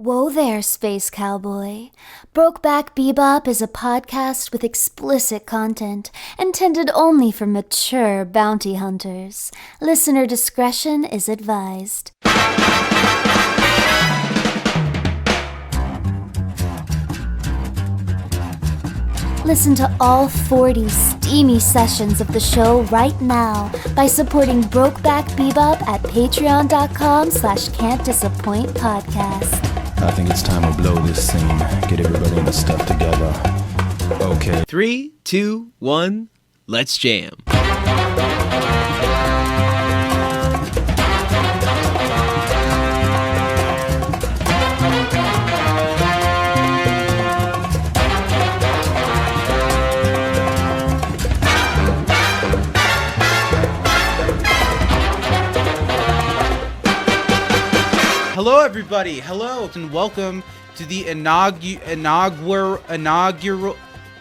Whoa there, Space Cowboy. Brokeback Bebop is a podcast with explicit content intended only for mature bounty hunters. Listener discretion is advised. Listen to all 40 steamy sessions of the show right now by supporting Brokeback Bebop at patreon.com/can'tdisappointpodcast. I think it's time to blow this scene. Get everybody in the stuff together. Okay. 3, 2, 1, let's jam. Hello, everybody. Hello, and welcome to the inaugural.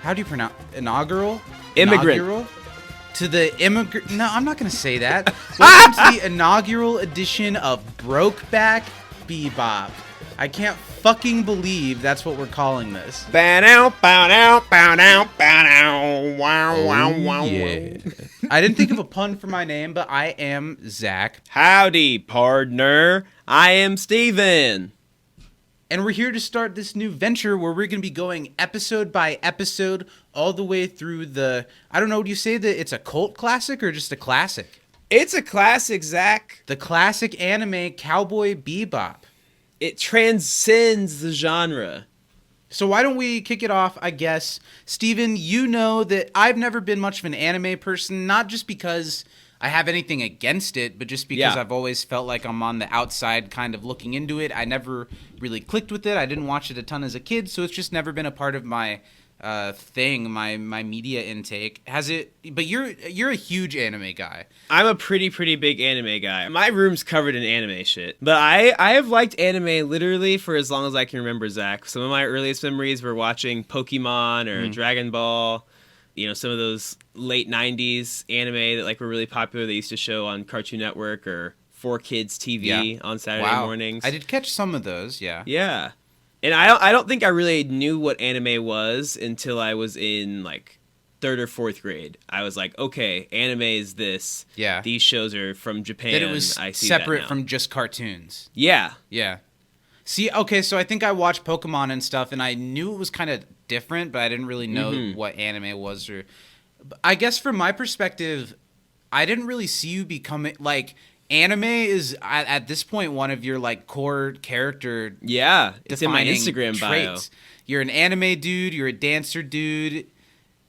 How do you pronounce inaugural? Immigrant. Inaugural? To the immigrant. No, I'm not going to say that. Welcome to the inaugural edition of Brokeback Bebop. I can't fucking believe that's what we're calling this. Wow. Yeah. I didn't think of a pun for my name, but I am Zach. Howdy, partner. I am Steven. And we're here to start this new venture where we're going to be going episode by episode all the way through the, I don't know, do you say that it's a cult classic or just a classic? It's a classic, Zach. The classic anime Cowboy Bebop. It transcends the genre. So why don't we kick it off, I guess. Steven, you know that I've never been much of an anime person, not just because I have anything against it, but just because I've always felt like I'm on the outside kind of looking into it. I never really clicked with it. I didn't watch it a ton as a kid, so it's just never been a part of my thing, my media intake. Has it? But you're a huge anime guy. I'm a pretty big anime guy. My room's covered in anime shit. But I have liked anime literally for as long as I can remember, Zach. Some of my earliest memories were watching Pokemon or Dragon Ball. You know, some of those late 90s anime that like were really popular. They used to show on Cartoon Network or 4Kids TV on Saturday mornings. I did catch some of those, yeah. Yeah. And I don't think I really knew what anime was until I was in like 3rd or 4th grade. I was like, okay, anime is this. Yeah. These shows are from Japan. That it was I see separate that now. from just cartoons. Yeah. Yeah. See, okay, so I think I watched Pokemon and stuff, and I knew it was kind of different, but I didn't really know what anime was. Or, I guess from my perspective, I didn't really see you becoming, like, anime is, at this point, one of your, like, core character Yeah, it's in my Instagram traits. bio. You're an anime dude, you're a dancer dude.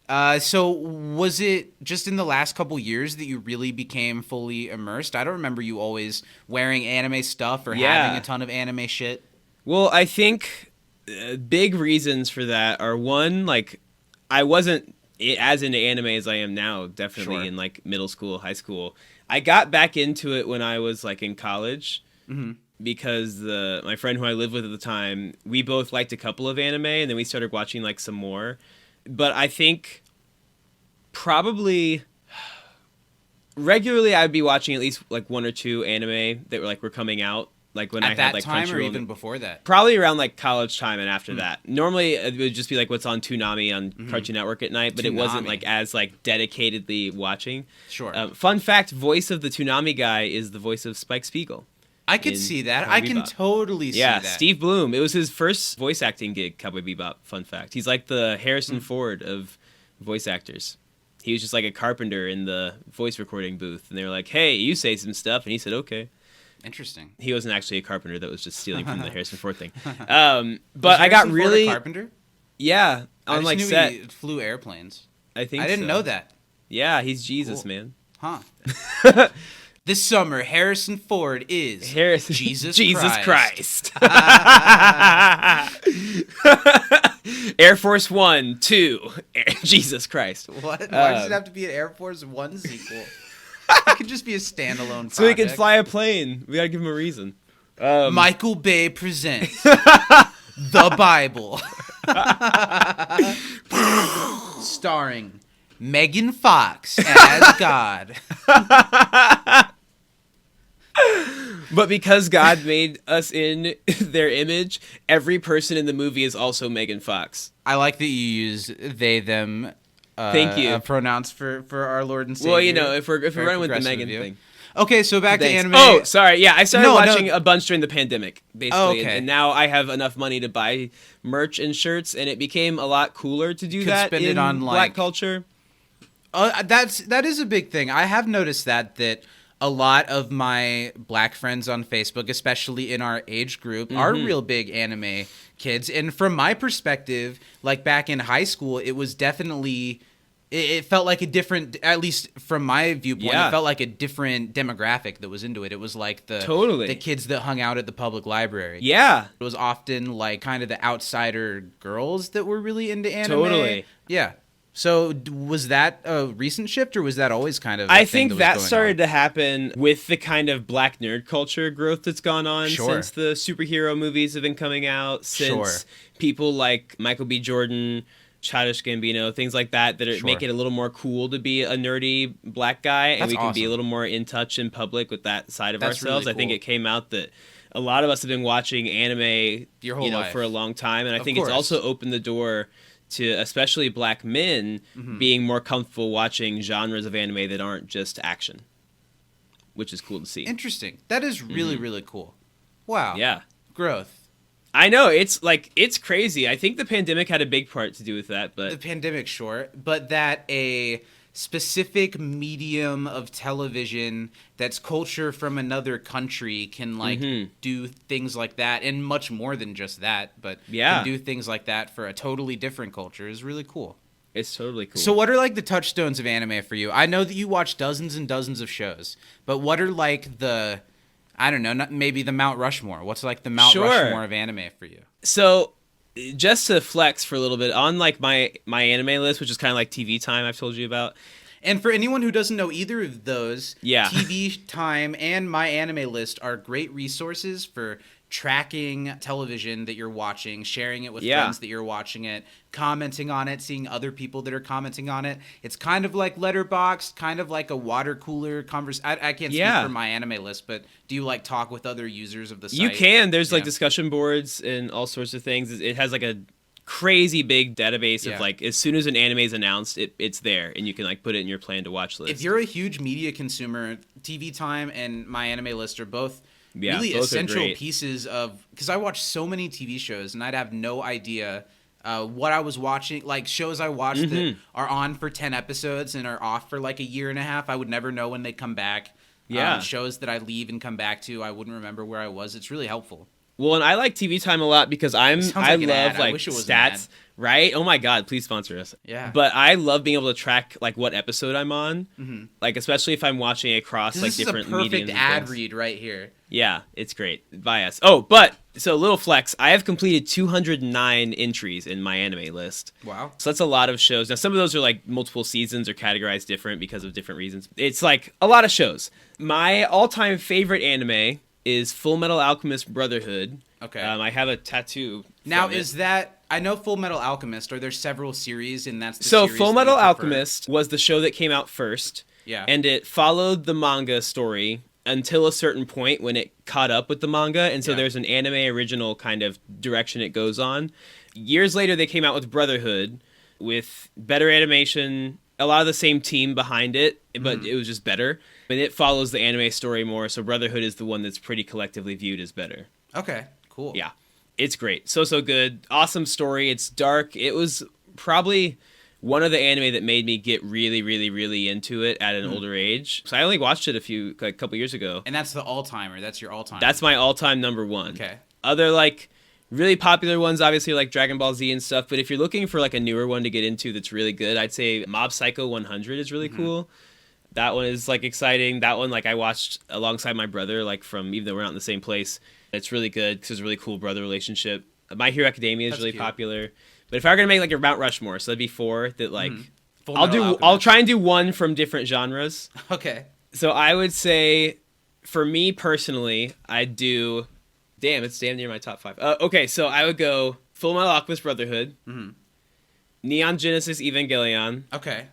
So was it just in the last couple years that you really became fully immersed? I don't remember you always wearing anime stuff or having a ton of anime shit. Well, I think big reasons for that are, one, like, I wasn't as into anime as I am now, definitely in, like, middle school, high school. I got back into it when I was, like, in college because my friend who I lived with at the time, we both liked a couple of anime, and then we started watching, like, some more. But I think probably regularly I'd be watching at least, like, 1 or 2 anime that were coming out. Like when At I that had like time Crunchyroll, or even before that? Probably around like college time and after that. Normally it would just be like what's on Toonami on Cartoon Network at night, but it wasn't like as like dedicatedly watching. Sure. Fun fact: voice of the Toonami guy is the voice of Spike Spiegel. I could see that. Cowboy I can Bebop. totally see that. Yeah, Steve Bloom. It was his first voice acting gig. Cowboy Bebop. Fun fact: he's like the Harrison Ford of voice actors. He was just like a carpenter in the voice recording booth, and they were like, "Hey, you say some stuff," and he said, "Okay." Interesting. He wasn't actually a carpenter. That was just stealing from the Harrison Ford thing. But I got really Ford a carpenter. Yeah, I on just like knew set. he flew airplanes. I think I didn't know that. Yeah, he's Jesus, Cool. man. Huh. This summer, Harrison Ford is Jesus Christ. Air Force 1, 2, Jesus Christ. What? Why does it have to be an Air Force One sequel? It could just be a standalone project. So he can fly a plane. We gotta give him a reason. Michael Bay presents The Bible. Starring Megan Fox as God. But because God made us in their image, every person in the movie is also Megan Fox. I like that you use they, them Thank you. Pronouns for our Lord and Savior. Well, you know, if we're running with the Megan thing. Okay, so back Thanks. to anime. Oh, sorry. Yeah, I started watching a bunch during the pandemic, basically. Oh, okay. And now I have enough money to buy merch and shirts, and it became a lot cooler to do that spend in it on, Black culture. That is a big thing. I have noticed that a lot of my Black friends on Facebook, especially in our age group, are real big anime kids. And from my perspective, like back in high school, it was definitely... It felt like a different, at least from my viewpoint, It felt like a different demographic that was into it. It was like the kids that hung out at the public library. Yeah. It was often like kind of the outsider girls that were really into anime. Totally. Yeah. So was that a recent shift, or was that always kind of? I think that started to happen with the kind of Black nerd culture growth that's gone on since the superhero movies have been coming out, since people like Michael B. Jordan, Childish Gambino, things like that make it a little more cool to be a nerdy Black guy, and we can be a little more in touch in public with that side of ourselves. Really cool. I think it came out that a lot of us have been watching anime your whole life for a long time, and I think it's also opened the door to especially Black men being more comfortable watching genres of anime that aren't just action, which is cool to see. Interesting. That is really, really cool. Wow. Yeah. Growth. I know, it's crazy. I think the pandemic had a big part to do with that, but the pandemic, sure, but that a specific medium of television that's culture from another country can do things like that, and much more than just that, but can do things like that for a totally different culture is really cool. It's totally cool. So what are like the touchstones of anime for you? I know that you watch dozens and dozens of shows, but what are like the, I don't know, maybe the Mount Rushmore? What's like the Mount Rushmore of anime for you? So just to flex for a little bit, on like my anime list, which is kind of like TV Time I've told you about. And for anyone who doesn't know either of those, TV Time and My Anime List are great resources for tracking television that you're watching, sharing it with friends that you're watching it, commenting on it, seeing other people that are commenting on it. It's kind of like Letterboxd, kind of like a water cooler conversation. I can't speak for My Anime List, but do you like talk with other users of the site? You can. There's like discussion boards and all sorts of things. It has like a crazy big database of like, as soon as an anime is announced, it's there, and you can like put it in your plan to watch list. If you're a huge media consumer, TV Time and My Anime List are both really essential pieces of, because I watch so many TV shows and I'd have no idea what I was watching. Like shows I watched that are on for 10 episodes and are off for like a year and a half, I would never know when they come back. Shows that I leave and come back to, I wouldn't remember where I was. It's really helpful. Well, and I like TV Time a lot because I love like stats, right? Oh my God, please sponsor us. Yeah. But I love being able to track like what episode I'm on, like especially if I'm watching across like different mediums. This is a perfect ad read right here. Yeah, it's great. Buy us. Oh, but so little flex. I have completed 209 entries in My Anime List. Wow. So that's a lot of shows. Now some of those are like multiple seasons or categorized different because of different reasons. It's like a lot of shows. My all-time favorite anime is Full Metal Alchemist Brotherhood. Okay. I have a tattoo. Now, is that... I know Full Metal Alchemist. Are there several series, and that's the So series Full Metal Alchemist was the show that came out first. Yeah. And it followed the manga story until a certain point when it caught up with the manga. And so there's an anime original kind of direction it goes on. Years later, they came out with Brotherhood with better animation, a lot of the same team behind it, but it was just better. And it follows the anime story more, so Brotherhood is the one that's pretty collectively viewed as better. Okay, cool. Yeah, it's great. So good. Awesome story. It's dark. It was probably one of the anime that made me get really, really, really into it at an older age. So I only watched it a couple years ago. And that's the all-timer. That's your all-timer. That's my all-time number one. Okay. Other like really popular ones, obviously like Dragon Ball Z and stuff. But if you're looking for like a newer one to get into that's really good, I'd say Mob Psycho 100 is really cool. That one is like exciting. That one like I watched alongside my brother, like from, even though we're not in the same place. It's really good because it's a really cool brother relationship. My Hero Academia is really popular. But if I were gonna make like a Mount Rushmore, so that'd be 4 that like I'll try and do one from different genres. Okay. So I would say, for me personally, I'd do. Damn, it's damn near my top 5. Okay, so I would go Full Metal Alchemist Brotherhood, Neon Genesis Evangelion. Okay.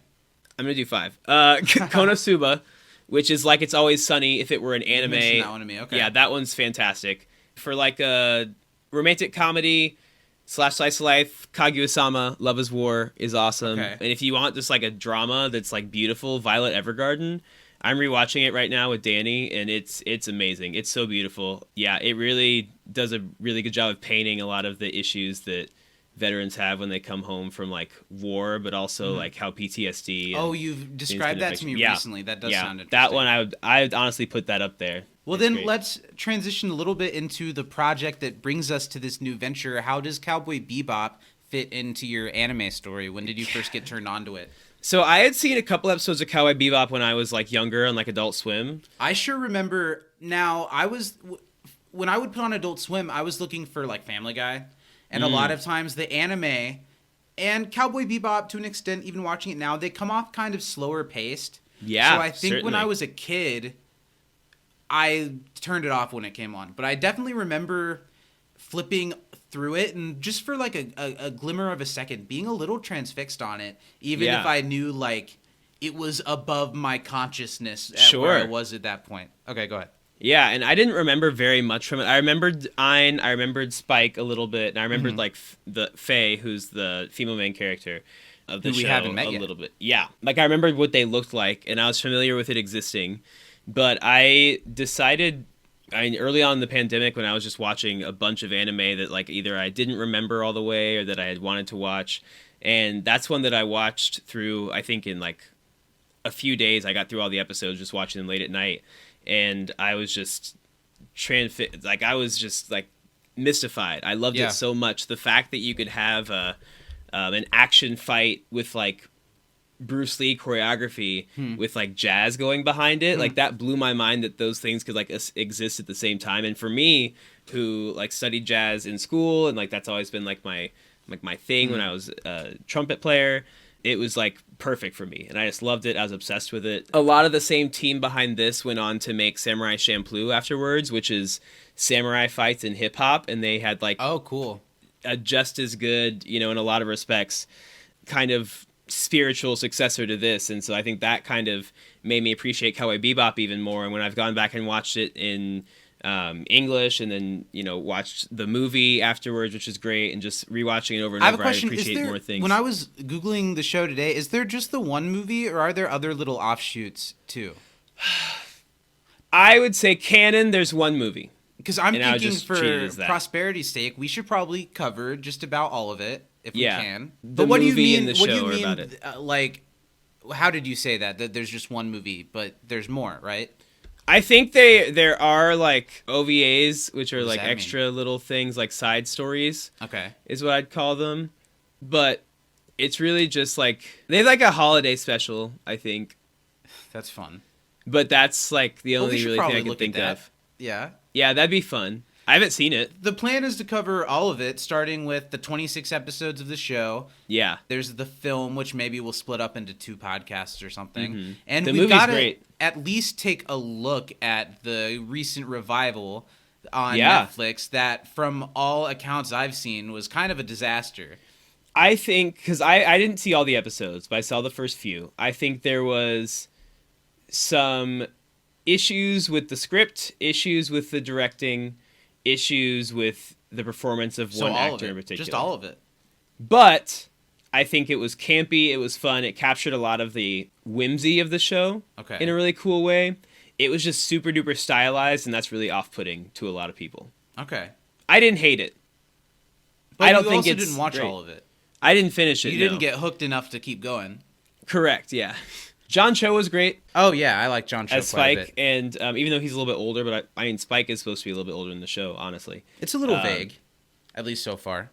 I'm gonna do 5. Konosuba, which is like It's Always Sunny if it were an anime. You mentioned that one to me. Okay. Yeah, that one's fantastic. For like a romantic comedy / slice of life, Kaguya-sama, Love is War is awesome. Okay. And if you want just like a drama that's like beautiful, Violet Evergarden. I'm rewatching it right now with Danny, and it's amazing. It's so beautiful. Yeah, it really does a really good job of painting a lot of the issues that veterans have when they come home from like war, but also like how PTSD. Oh, you've described that to me recently. That does sound interesting. That one I would honestly put that up there. Well, It's then great. let's transition a little bit into the project that brings us to this new venture. How does Cowboy Bebop fit into your anime story? When did you first get turned on to it? So I had seen a couple episodes of Cowboy Bebop when I was like younger on like Adult Swim. I sure remember. Now, when I would put on Adult Swim, I was looking for like Family Guy, and a lot of times the anime and Cowboy Bebop, to an extent, even watching it now, they come off kind of slower paced. Yeah, So I think when certainly. I was a kid, I turned it off when it came on. But I definitely remember flipping through it and just for like a glimmer of a second being a little transfixed on it, even Yeah. if I knew like it was above my consciousness at where I Sure. was at that point. Okay, go ahead. Yeah, and I didn't remember very much from it. I remembered Ein, I remembered Spike a little bit, and I remembered like the Faye, who's the female main character of the Who we show, haven't met a yet. little bit. Yeah, like I remembered what they looked like, and I was familiar with it existing. But I decided, early on in the pandemic when I was just watching a bunch of anime that like either I didn't remember all the way or that I had wanted to watch, and that's one that I watched through. I think in like a few days, I got through all the episodes just watching them late at night. And I was just I was just like mystified. I loved Yeah. it so much. The fact that you could have an action fight with like Bruce Lee choreography with like jazz going behind it, like that blew my mind that those things could like exist at the same time. And for me, who like studied jazz in school and like that's always been like my thing when I was a trumpet player. It was like perfect for me, and I just loved it. I was obsessed with it. A lot of the same team behind this went on to make Samurai Champloo afterwards, which is samurai fights in hip hop, and they had like Oh, cool. a just as good, in a lot of respects, kind of spiritual successor to this. And so I think that kind of made me appreciate Cowboy Bebop even more. And when I've gone back and watched it in English, and then watched the movie afterwards, which is great, and just rewatching it over and I have a over, question. I appreciate more things. When I was Googling the show today, is there just the one movie or are there other little offshoots too? I would say canon, there's one movie. Because I'm And I would thinking just treat it for as that. prosperity's sake, we should probably cover just about all of it if Yeah. we can. The But what do you movie mean? and the What do you show are mean? about it. Like, how did you say that? That there's just one movie, but there's more, right? I think there are like OVAs, which are does like that mean? extra little things, like side stories, Okay. is what I'd call them. But it's really just like they have like a holiday special, I think. That's fun. But that's like the Well, we only should really thing probably I can look think at that. of. Yeah. Yeah, that'd be fun. I haven't seen it. The plan is to cover all of it, starting with the 26 episodes of the show. Yeah. There's the film, which maybe we'll split up into 2 podcasts or something. And The we've movie's got to great. at least take a look at the recent revival on Yeah. Netflix that, from all accounts I've seen, was kind of a disaster. I think, because I didn't see all the episodes, but I saw the first few. I think there was some issues with the script, issues with the directing, issues with the performance of So one all actor of in it. particular. Just all of it. But I think it was campy, it was fun, it captured a lot of the whimsy of the show Okay. in a really cool way. It was just super duper stylized, and that's really off-putting to a lot of people. Okay. I didn't hate it. But I don't you think also it's didn't watch great. all of it. I didn't finish it. You no. didn't get hooked enough to keep going. Correct, yeah. John Cho was great Oh, yeah. I like John Cho as quite a Spike, bit. and even though he's a little bit older, but I mean, Spike is supposed to be a little bit older in the show, honestly. It's a little vague, at least so far.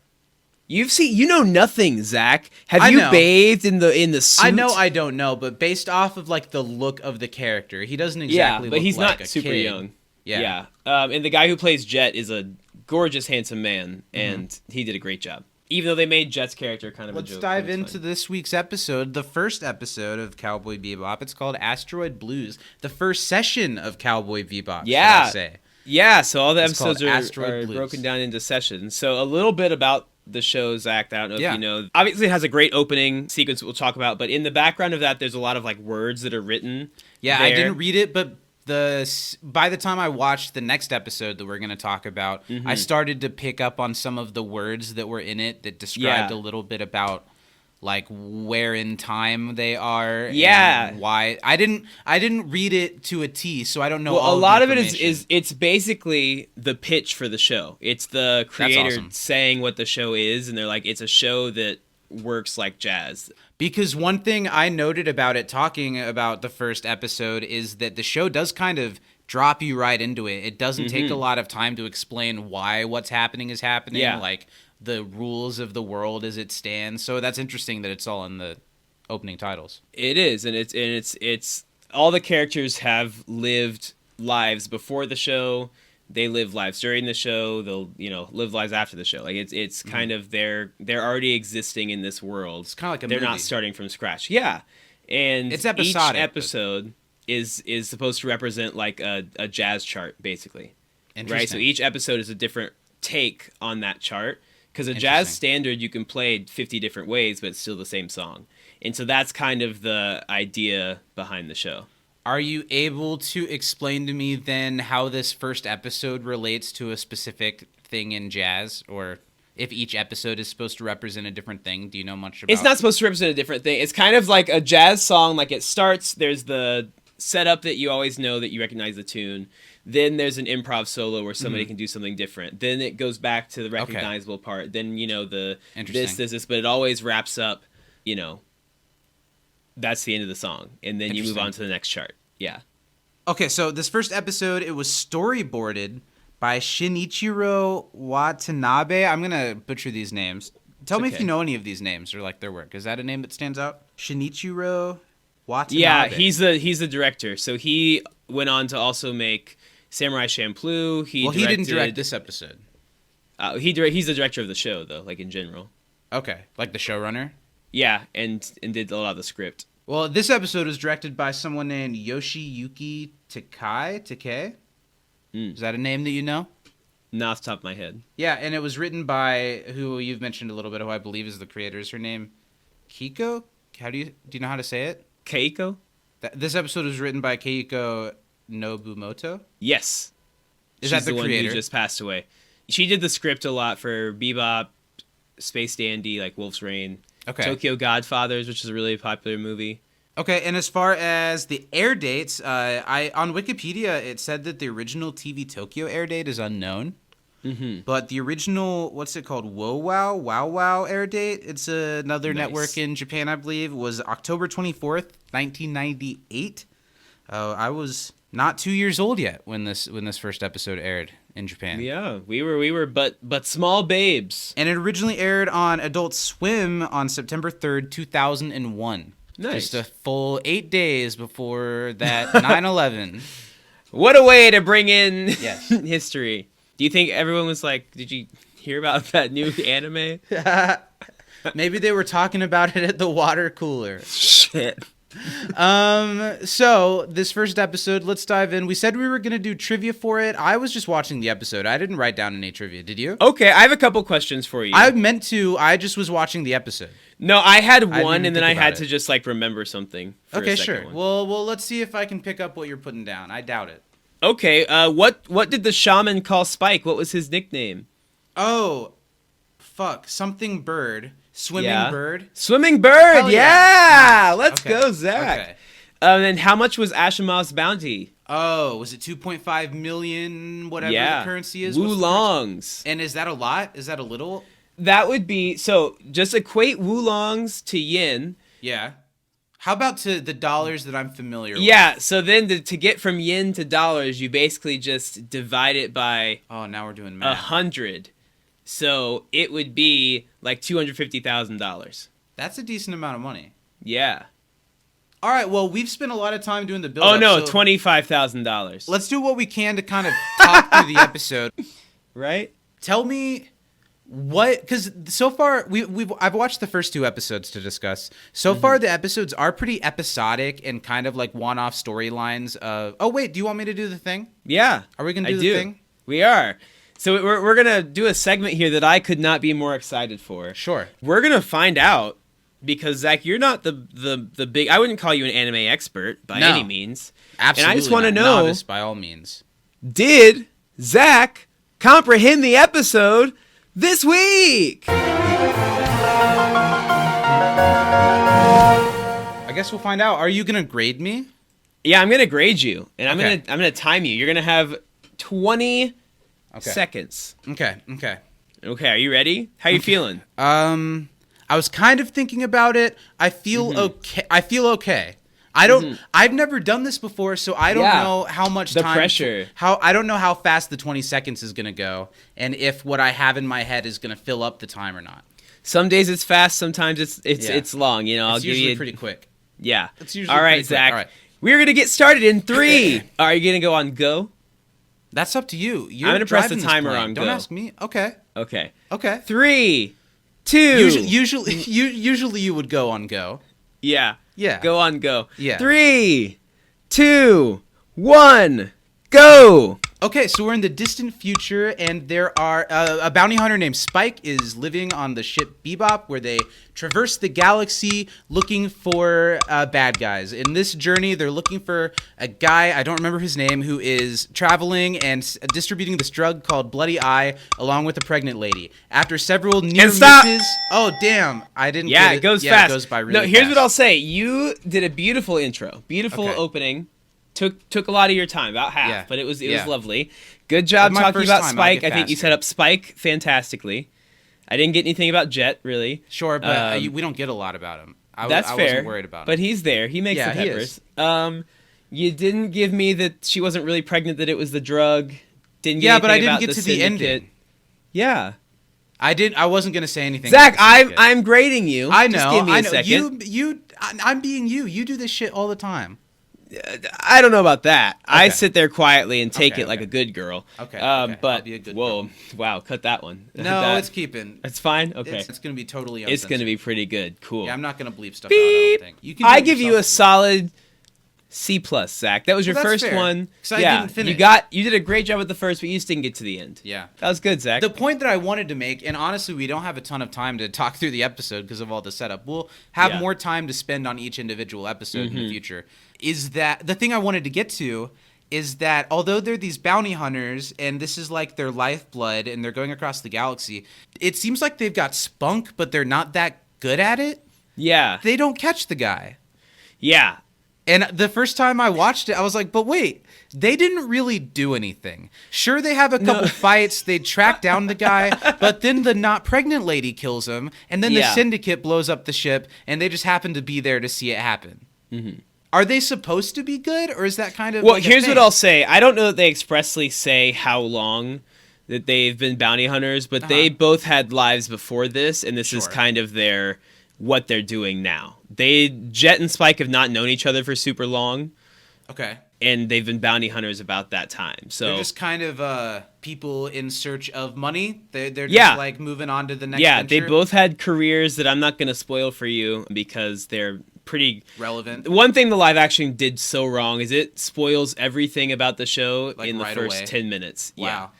You know nothing, Zach. Have I you know. bathed in the suit? I know I don't know, but based off of like the look of the character, he doesn't exactly but look he's like not a super kid. young. Yeah. And the guy who plays Jet is a gorgeous, handsome man, and he did a great job. Even though they made Jet's character kind of a Let's joke. dive but it's into fine. this week's episode, the first episode of Cowboy Bebop. It's called Asteroid Blues, the first session of Cowboy Bebop, Yeah. should I say. Yeah, so all the It's called episodes Asteroid are Blues. broken down into sessions. So a little bit about the show, Zach. I don't know Yeah. if you know. Obviously, it has a great opening sequence we'll talk about, but in the background of that, there's a lot of like words that are written. Yeah, there. I didn't read it, but by the time I watched the next episode that we're going to talk about, I started to pick up on some of the words that were in it that described a little bit about like where in time they are. And why I didn't read it to a T, so I don't know. Well, all a lot of it information. is it's basically the pitch for the show. It's the creator saying what the show is, and they're like, it's a show that works like jazz. Because one thing I noted about it, talking about the first episode, is that the show does kind of drop you right into it. It doesn't take a lot of time to explain why what's happening is happening, like the rules of the world as it stands. So that's interesting that it's all in the opening titles. It is, and it's all the characters have lived lives before the show. They live lives during the show. They'll, live lives after the show. Like it's kind of they're already existing in this world. It's kind of like they're movie. not starting from scratch. Yeah, and it's episodic. Each episode is supposed to represent like a jazz chart, basically. Right. So each episode is a different take on that chart, because a jazz standard you can play 50 different ways, but it's still the same song. And so that's kind of the idea behind the show. Are you able to explain to me then how this first episode relates to a specific thing in jazz, or if each episode is supposed to represent a different thing? Do you know much about it? It's not supposed to represent a different thing. It's kind of like a jazz song. Like it starts, there's the setup that you always know that you recognize the tune. Then there's an improv solo where somebody can do something different. Then it goes back to the recognizable part. Then, the this, but it always wraps up, that's the end of the song. And then you move on to the next chart. Yeah. Okay, so this first episode, it was storyboarded by Shinichiro Watanabe. I'm going to butcher these names. Tell me if you know any of these names or like their work. Is that a name that stands out? Shinichiro Watanabe. Yeah, he's the director. So he went on to also make Samurai Champloo. He didn't direct this episode. He's the director of the show, though, like in general. Okay, like the showrunner? Yeah, and did a lot of the script. Well, this episode was directed by someone named Yoshiyuki Takei. Is that a name that you know? Not off the top of my head. Yeah, and it was written by who you've mentioned a little bit, who I believe is the creator. Is her name Kiko? Do you know how to say it? Keiko? This episode was written by Keiko Nobumoto? Yes. Is that the one creator? who just passed away. She did the script a lot for Bebop, Space Dandy, like Wolf's Rain. Okay. Tokyo Godfathers, which is a really popular movie. Okay, and as far as the air dates, on Wikipedia it said that the original TV Tokyo air date is unknown. Mm-hmm. But the original, what's it called, Wow air date, it's another network in Japan, I believe, was October 24th, 1998. I was not 2 years old yet when this first episode aired in Japan. Yeah, we were but small babes. And it originally aired on Adult Swim on September 3rd, 2001. Nice. Just a full 8 days before that 9/11. What a way to bring in history. Do you think everyone was like, did you hear about that new anime? Maybe they were talking about it at the water cooler. Shit. So this first episode, let's dive in. We said we were going to do trivia for it. I was just watching the episode. I didn't write down any trivia. Did you? Okay, I have a couple questions for you. I meant to. I just was watching the episode. No, I had one, and then I had to just like remember something. Okay, sure. Well, let's see if I can pick up what you're putting down. I doubt it. Okay, what did the shaman call Spike? What was his nickname? Oh, fuck. Something bird. Swimming bird? Swimming bird, Hell yeah! Nice. Let's go, Zach. Okay. And how much was Asimov's bounty? Oh, was it 2.5 million, whatever the currency is? Woolongs. And is that a lot? Is that a little? That would be, so just equate woolongs to yen. Yeah. How about to the dollars that I'm familiar with? Yeah, so then to get from yen to dollars, you basically just divide it by... Oh, now we're doing math. 100. So it would be like $250,000. That's a decent amount of money. Yeah. All right, well, we've spent a lot of time doing the build-up. Oh, no, $25,000. Let's do what we can to kind of talk through the episode. Right? Tell me what, because so far, I've watched the first 2 episodes to discuss. So far, the episodes are pretty episodic and kind of like one-off storylines of, oh, wait, do you want me to do the thing? Yeah. Are we going to do the thing? We are. So we're going to do a segment here that I could not be more excited for. Sure. We're going to find out, because, Zach, you're not the big... I wouldn't call you an anime expert by any means. Absolutely. And I just want to know... Novice, by all means. Did Zach comprehend the episode this week? I guess we'll find out. Are you going to grade me? Yeah, I'm going to grade you, and Okay. I'm going to time you. You're going to have 20 seconds. Okay. Okay, are you ready? How are you feeling? I was kind of thinking about it. I feel okay. I don't. I've never done this before, so I don't know how much The time. pressure. I don't know how fast the 20 seconds is gonna go, and if what I have in my head is gonna fill up the time or not. Some days it's fast, sometimes it's long. You know, I'll It's give usually you pretty quick. Yeah. It's usually all right, pretty quick. Zach. All right. We're gonna get started in 3. Are you gonna go on go? That's up to you. You're I'm gonna press the driving this timer plane. on Don't go. ask me. Okay. Okay. 3, 2. Usually you would go on go. Yeah. Yeah. Go on go. Yeah. 3, 2, 1, go. Okay, so we're in the distant future, and there are a bounty hunter named Spike is living on the ship Bebop, where they traverse the galaxy looking for bad guys. In this journey, they're looking for a guy, I don't remember his name, who is traveling and distributing this drug called Bloody Eye, along with a pregnant lady. After several near misses... Oh, damn. I didn't Yeah, get it goes yeah, fast. It goes by really No, here's fast. what I'll say. You did a beautiful intro. Beautiful Okay. opening. Took a lot of your time, about half, Yeah. but it was Yeah. lovely. Good job My talking first about time, I'll Spike. get I think you faster. set up Spike fantastically. I didn't get anything about Jet, really. Sure, but we don't get a lot about him. I That's fair. wasn't worried about him. But he's there. He makes Yeah, the he peppers. is. You didn't give me that she wasn't really pregnant, that it was the drug. Didn't get Yeah, but I anything didn't about get the to the syndicate. ending. Yeah. I wasn't gonna say anything. Zach, about the syndicate. I'm grading you. I know. Just give me I a know. second. I'm being you. You do this shit all the time. I don't know about that. I Okay. sit there quietly and take Okay, it like okay. a good girl. Okay, But I'll be a good whoa, wow, cut that one. No, it's keeping. It's fine. Okay, It's gonna be totally. it's gonna uncensored. be pretty good. Cool. Yeah, I'm not gonna bleep stuff out. I Beep. don't think. You can. do I it give you a yourself. solid C plus, Zach. That was your Well, that's first fair, one. 'cause I Yeah, didn't finish. you did a great job at the first, but you just didn't get to the end. Yeah. That was good, Zach. The point that I wanted to make, and honestly, we don't have a ton of time to talk through the episode because of all the setup. We'll have Yeah. more time to spend on each individual episode in the future. Is that the thing I wanted to get to? Is that although they're these bounty hunters and this is like their lifeblood and they're going across the galaxy, it seems like they've got spunk, but they're not that good at it. Yeah. They don't catch the guy. Yeah. And the first time I watched it, I was like, but wait, they didn't really do anything. Sure, they have a couple fights, they track down the guy, but then the not pregnant lady kills him, and then the Yeah. syndicate blows up the ship, and they just happen to be there to see it happen. Are they supposed to be good, or is that kind of Well, like a here's what thing? I'll say. I don't know that they expressly say how long that they've been bounty hunters, but they both had lives before this, and this is Sure. kind of what they're doing now. Jet and Spike have not known each other for super long, Okay. and they've been bounty hunters about that time. So They're just kind of people in search of money. They're just Yeah. like moving on to the next yeah, venture. they both had careers that I'm not going to spoil for you because they're pretty relevant. One thing the live action did so wrong is it spoils everything about the show Like in the right first away. 10 minutes. Yeah. Wow.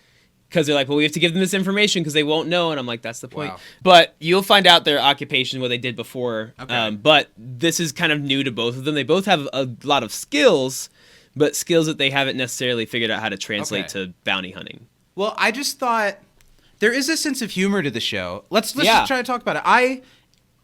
Because they're like, well, we have to give them this information because they won't know. And I'm like, that's the point. Wow. But you'll find out their occupation, what they did before. Okay. But this is kind of new to both of them. They both have a lot of skills, but skills that they haven't necessarily figured out how to translate Okay. to bounty hunting. Well, I just thought there is a sense of humor to the show. Let's Yeah. just try to talk about it. I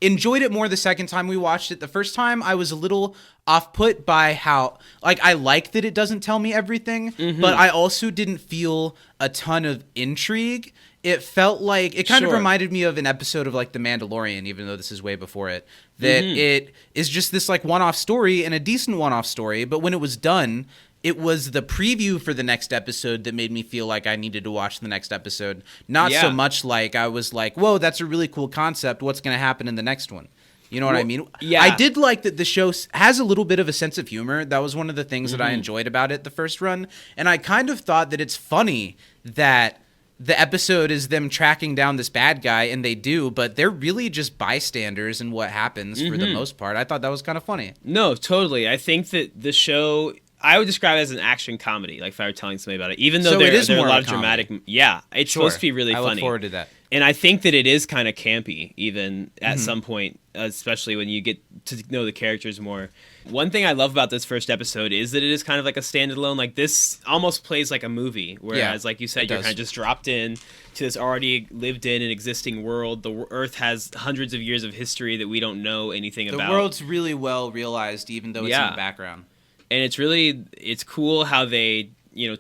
enjoyed it more the second time we watched it. The first time I was a little off-put by how, like, I like that it doesn't tell me everything, but I also didn't feel a ton of intrigue. It felt like, it kind of Sure. reminded me of an episode of, like, The Mandalorian, even though this is way before it, that it is just this, like, one-off story and a decent one-off story, but when it was done, it was the preview for the next episode that made me feel like I needed to watch the next episode. Not so Yeah. much like I was like, whoa, that's a really cool concept. What's going to happen in the next one? You know what I mean? yeah. I did like that the show has a little bit of a sense of humor. That was one of the things that I enjoyed about it the first run. And I kind of thought that it's funny that the episode is them tracking down this bad guy, and they do, but they're really just bystanders in what happens for the most part. I thought that was kind of funny. No, totally. I think that the show I would describe it as an action comedy, like if I were telling somebody about it. Even though So there it is are a more lot of of a comedy. dramatic. Yeah, it's supposed to be really I funny. look forward to that. And I think that it is kind of campy, even at some point, especially when you get to know the characters more. One thing I love about this first episode is that it is kind of like a standalone. Like, this almost plays like a movie, whereas, like you said, you're kind of just dropped in to this already lived in and existing world. The Earth has hundreds of years of history that we don't know anything about. The world's really well realized, even though it's in the background. And it's cool how they,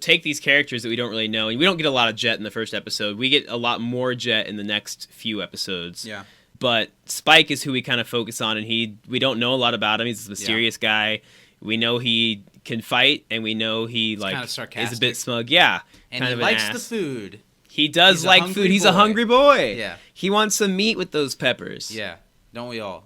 take these characters that we don't really know. And we don't get a lot of Jet in the first episode. We get a lot more Jet in the next few episodes. Yeah. But Spike is who we kind of focus on, and we don't know a lot about him. He's this mysterious guy. We know he can fight, and we know he kind of sarcastic. is a bit smug. Yeah. And he likes the food. He does like food. He's a hungry boy. Yeah. He wants some meat with those peppers. Yeah. Don't we all?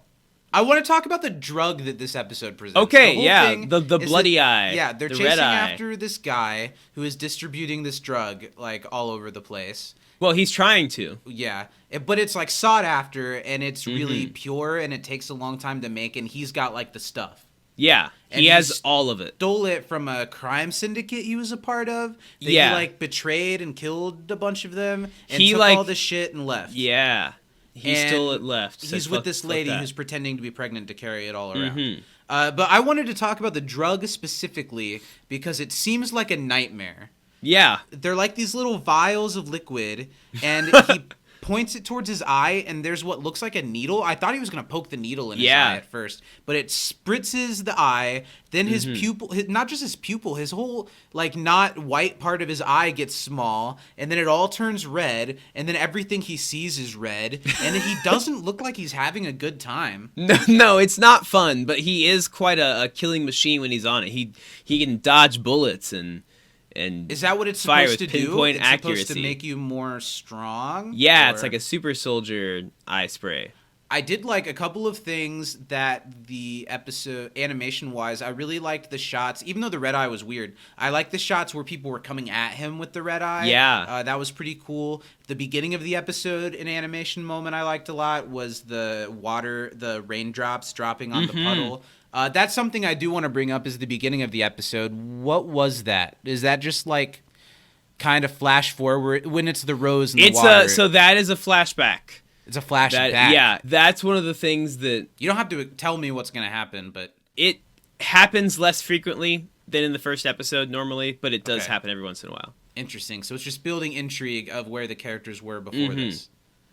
I want to talk about the drug that this episode presents. Okay, the bloody eye. Yeah, they're the chasing red eye. after this guy who is distributing this drug, like, all over the place. Well, he's trying to. Yeah, but it's, like, sought after, and it's really pure, and it takes a long time to make, and he's got, like, the stuff. Yeah, he has all of it. Stole it from a crime syndicate he was a part of. He, like, betrayed and killed a bunch of them, and took all the shit and left. Yeah. He stole it left. He's with this lady who's pretending to be pregnant to carry it all around. But I wanted to talk about the drug specifically because it seems like a nightmare. Yeah. They're like these little vials of liquid, and he points it towards his eye, and there's what looks like a needle. I thought he was going to poke the needle in his eye at first, but it spritzes the eye. Then his pupil, not just his pupil, his whole, like, not white part of his eye gets small, and then it all turns red, and then everything he sees is red, and he doesn't look like he's having a good time. No, it's not fun, but he is quite a killing machine when he's on it. He can dodge bullets and is that what it's fire supposed with to do? pinpoint It's accuracy. supposed to make you more strong? Yeah, or? It's like a super soldier eye spray. I did like a couple of things that the episode, animation-wise, I really liked the shots. Even though the red eye was weird, I liked the shots where people were coming at him with the red eye. Yeah. That was pretty cool. The beginning of the episode, an animation moment I liked a lot, was the raindrops dropping on the puddle. That's something I do want to bring up is the beginning of the episode. What was that? Is that just like kind of flash forward when it's the rose and the water? So that is a flashback. It's a flashback. Yeah, that's one of the things that... You don't have to tell me what's going to happen, but... It happens less frequently than in the first episode normally, but it does happen every once in a while. Interesting. So it's just building intrigue of where the characters were before this.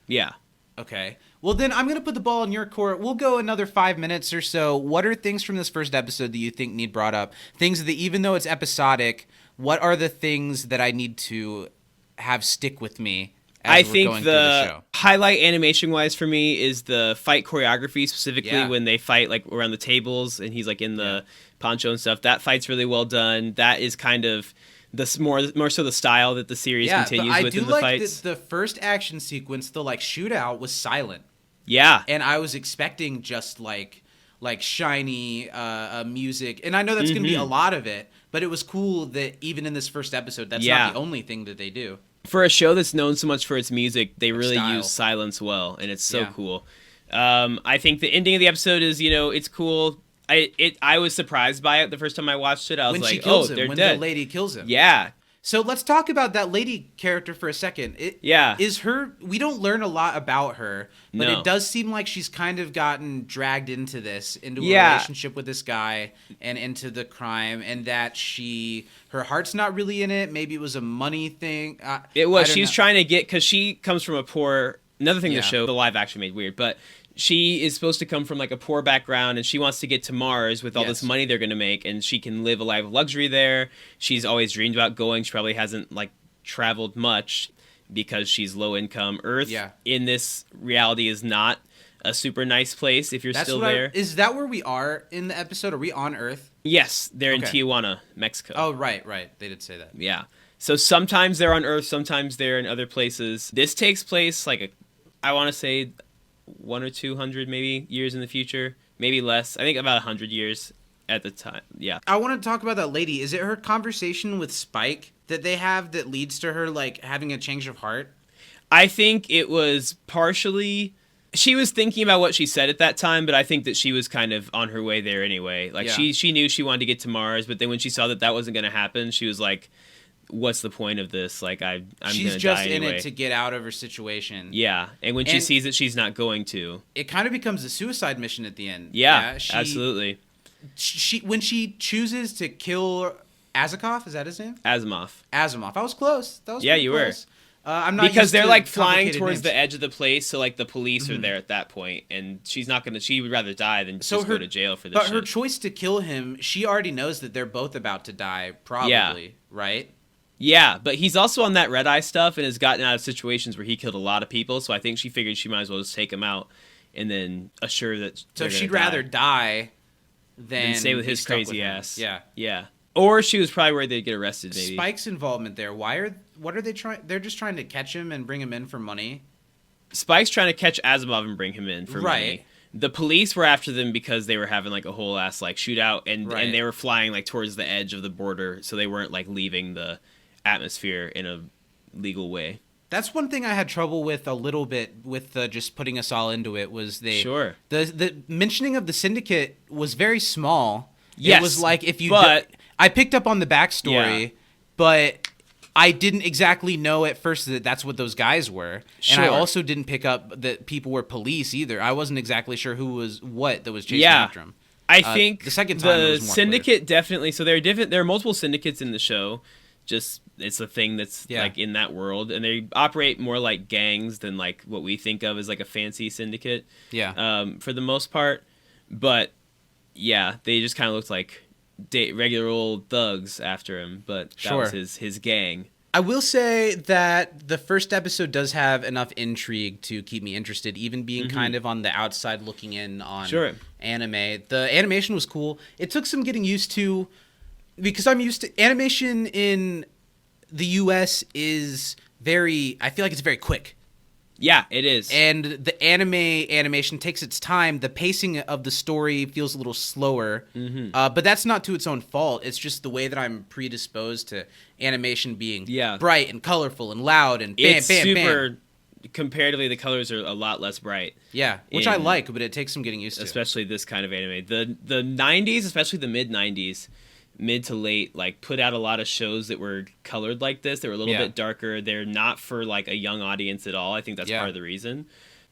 Yeah. Okay. Well, then I'm going to put the ball in your court. We'll go another 5 minutes or so. What are things from this first episode that you think need brought up? Things that, even though it's episodic, what are the things that I need to have stick with me as we're going through the show? Highlight animation-wise for me is the fight choreography, specifically when they fight like around the tables and he's like in the poncho and stuff. That fight's really well done. That is kind of more so the style that the series continues with in the fights. I do like that the first action sequence, the like shootout, was silent. Yeah. And I was expecting just like shiny music. And I know that's going to be a lot of it, but it was cool that even in this first episode, that's not the only thing that they do. For a show that's known so much for its music, they really use silence well, and it's so cool. I think the ending of the episode is, it's cool. I was surprised by it the first time I watched it. I was like, oh, they're dead. When the lady kills him. Yeah. So let's talk about that lady character for a second. We don't learn a lot about her, but it does seem like she's kind of gotten dragged into a relationship with this guy and into the crime, and that her heart's not really in it. Maybe it was a money thing. It was. She's trying to get, because she comes from another thing the show, the live action made weird, but she is supposed to come from like a poor background, and she wants to get to Mars with all this money they're going to make, and she can live a life of luxury there. She's always dreamed about going. She probably hasn't like traveled much because she's low income. Earth in this reality is not a super nice place if you're still there. Is that where we are in the episode? Are we on Earth? Yes, they're in Tijuana, Mexico. Oh, right. They did say that. Yeah. So sometimes they're on Earth, sometimes they're in other places. This takes place I want to say 100 or 200 maybe years in the future, maybe less. I think about 100 years at the time. Yeah. I want to talk about that lady. Is it her conversation with Spike that they have that leads to her like having a change of heart? I think it was partially She was thinking about what she said at that time, but I think that she was kind of on her way there anyway. Like she knew she wanted to get to Mars, but then when she saw that wasn't going to happen, she was like, what's the point of this? Like I'm going to die anyway. She's just in it to get out of her situation. Yeah. And when she sees that she's not going to, it kind of becomes a suicide mission at the end. Yeah, absolutely. When she chooses to kill Azakov, is that his name? Asimov. I was close. That was you close. were. I'm not because used they're to like flying complicated towards names. the edge of the place, so like the police are there at that point, and she's not gonna. She would rather die than just go to jail for this. But her choice to kill him, she already knows that they're both about to die. Probably, right? Yeah, but he's also on that red eye stuff and has gotten out of situations where he killed a lot of people. So I think she figured she might as well just take him out and then assure that. So she'd rather die than stay with his crazy with ass. Yeah, yeah. Or she was probably worried they'd get arrested. Maybe Spike's involvement there. What are they trying? They're just trying to catch him and bring him in for money. Spike's trying to catch Asimov and bring him in for money. The police were after them because they were having like a whole ass like shootout and they were flying like towards the edge of the border, so they weren't like leaving the atmosphere in a legal way. That's one thing I had trouble with a little bit with just putting us all into it was the mentioning of the syndicate was very small. Yes, it was like I picked up on the backstory, but I didn't exactly know at first that that's what those guys were. Sure. And I also didn't pick up that people were police either. I wasn't exactly sure who was what that was chasing after him. I think the second time it was more syndicate clear. Definitely. So there are multiple syndicates in the show. Just it's a thing that's like in that world, and they operate more like gangs than like what we think of as like a fancy syndicate. Yeah. For the most part, but yeah, they just kind of looked like regular old thugs after him, but that was his gang. I will say that the first episode does have enough intrigue to keep me interested, even being kind of on the outside looking in on anime. The animation was cool. It took some getting used to because I'm used to animation in the US is I feel like it's very quick. Yeah, it is. And the animation takes its time. The pacing of the story feels a little slower. But that's not to its own fault. It's just the way that I'm predisposed to animation being bright and colorful and loud and bam, bam. Comparatively, the colors are a lot less bright. Yeah, which I like, but it takes some getting used to. Especially this kind of anime. The 90s, especially the mid-90s, mid to late, like put out a lot of shows that were colored like this. They were a little bit darker. They're not for like a young audience at all. I think that's part of the reason.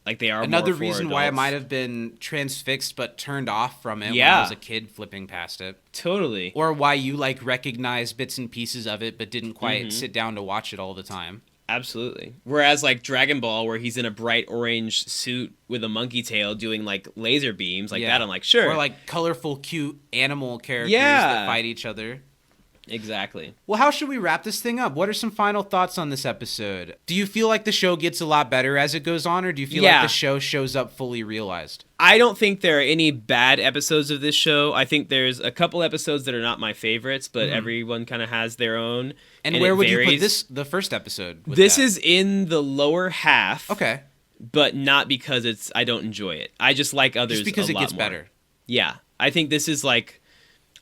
Like they are another more for reason adults. why I might have been transfixed but turned off from it when I was a kid flipping past it. Totally. Or why you like recognize bits and pieces of it but didn't quite sit down to watch it all the time. Absolutely. Whereas like Dragon Ball, where he's in a bright orange suit with a monkey tail doing like laser beams like that, I'm like, sure. Or like colorful, cute animal characters that fight each other. Exactly. Well, how should we wrap this thing up? What are some final thoughts on this episode? Do you feel like the show gets a lot better as it goes on, or do you feel like the show shows up fully realized? I don't think there are any bad episodes of this show. I think there's a couple episodes that are not my favorites, but everyone kind of has their own. And where would you put the first episode? This is in the lower half. Okay. But not because I don't enjoy it. I just like others a lot more. Just because it gets better. Yeah. I think this is like...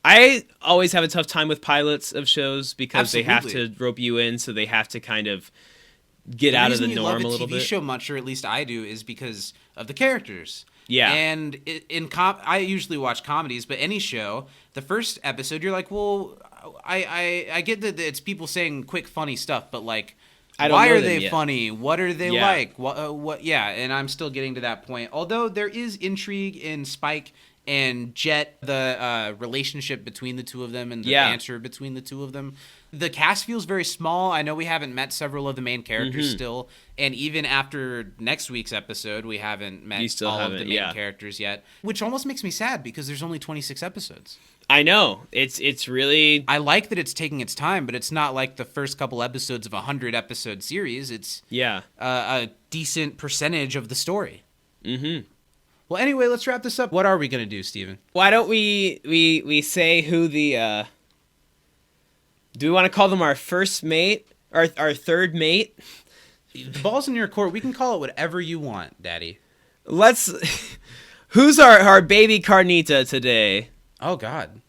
I always have a tough time with pilots of shows because they have to rope you in, so they have to kind of get out of the norm a little bit. The reason you love a TV show much, or at least I do, is because of the characters. Yeah. And I usually watch comedies, but any show, the first episode, you're like, well, I get that it's people saying quick, funny stuff, but like, why are they funny? What are they like? What? Yeah, and I'm still getting to that point. Although there is intrigue in Spike and Jet, the relationship between the two of them and the banter between the two of them. The cast feels very small. I know we haven't met several of the main characters still, and even after next week's episode, we haven't met all of the main characters yet, which almost makes me sad because there's only 26 episodes. I know. It's really... I like that it's taking its time, but it's not like the first couple episodes of a 100-episode series. It's a decent percentage of the story. Mm-hmm. Well, anyway, let's wrap this up. What are we going to do, Steven? Why don't we say who the... do we want to call them our first mate? Our third mate? The ball's in your court. We can call it whatever you want, Daddy. Let's... Who's our baby carnita today? Oh, God.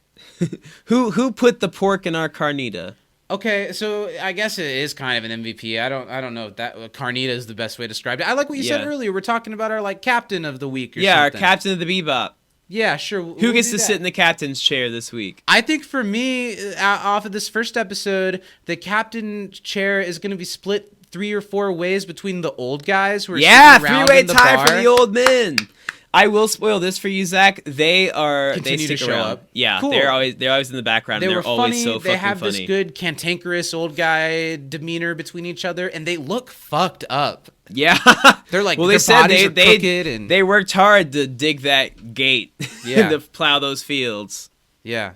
Who put the pork in our carnita? Okay, so I guess it is kind of an MVP. I don't know if that Carnita is the best way to describe it. I like what you said earlier. We're talking about our like captain of the week or something. Our captain of the Bebop. Yeah, sure. Who gets to sit in the captain's chair this week? I think for me, off of this first episode, the captain chair is going to be split 3 or 4 ways between the old guys who are sitting around three-way in the tie bar. for the old men. I will spoil this for you, Zach. They Continue stick to show around. up. Yeah, Cool. they're always in the background. They and were they're always funny. so fucking they have funny. this good cantankerous old guy demeanor between each other, and they look fucked up. Yeah, They're like, well, their they said bodies are crooked and they worked hard to dig that gate Yeah. to plow those fields. yeah.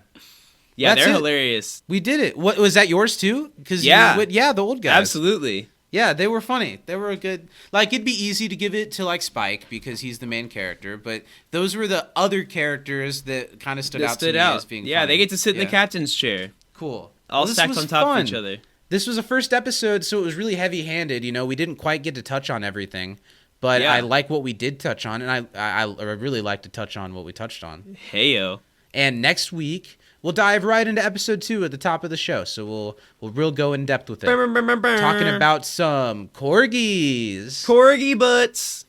Yeah, That's they're it. hilarious. We did it. What was that yours too? Because Yeah. the old guys. Absolutely. Yeah, they were funny. They were a good. Like, it'd be easy to give it to like Spike because he's the main character, but those were the other characters that kind of stood out to me as being. Yeah, funny. they get to sit in the captain's chair, Cool. all This stacked was on top fun. of each other. This was a first episode, so it was really heavy-handed. You know, we didn't quite get to touch on everything, but Yeah. I like what we did touch on, and I really like to touch on what we touched on. Heyo. And next week we'll dive right into episode 2 at the top of the show. So we'll real go in depth with it, talking about some corgis. corgi butts.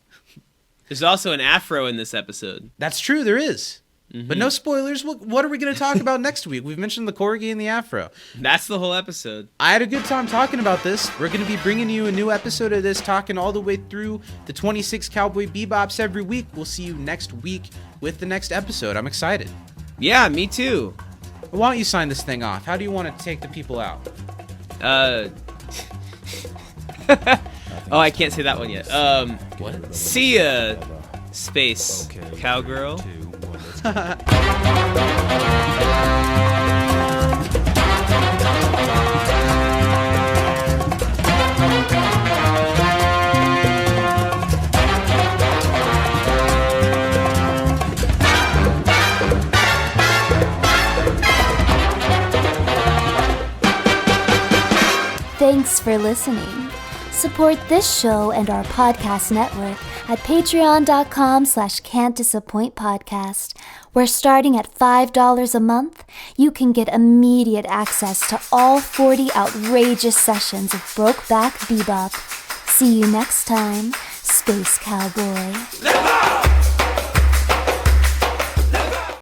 There's also an afro in this episode. That's true, there is. But no spoilers. What are we going to talk about next week? We've mentioned the corgi and the afro. That's the whole episode. I had a good time talking about this. We're going to be bringing you a new episode of this, talking all the way through the 26 Cowboy Bebops every week. We'll see you next week with the next episode. I'm excited. Yeah, me too. Why don't you sign this thing off? How do you want to take the people out? Oh, I can't say that one yet. What? See ya, space cowgirl. 2, 1, let's go. Thanks for listening. Support this show and our podcast network at patreon.com/can'tdisappointpodcast, where starting at $5 a month, you can get immediate access to all 40 outrageous sessions of Brokeback Bebop. See you next time, Space Cowboy.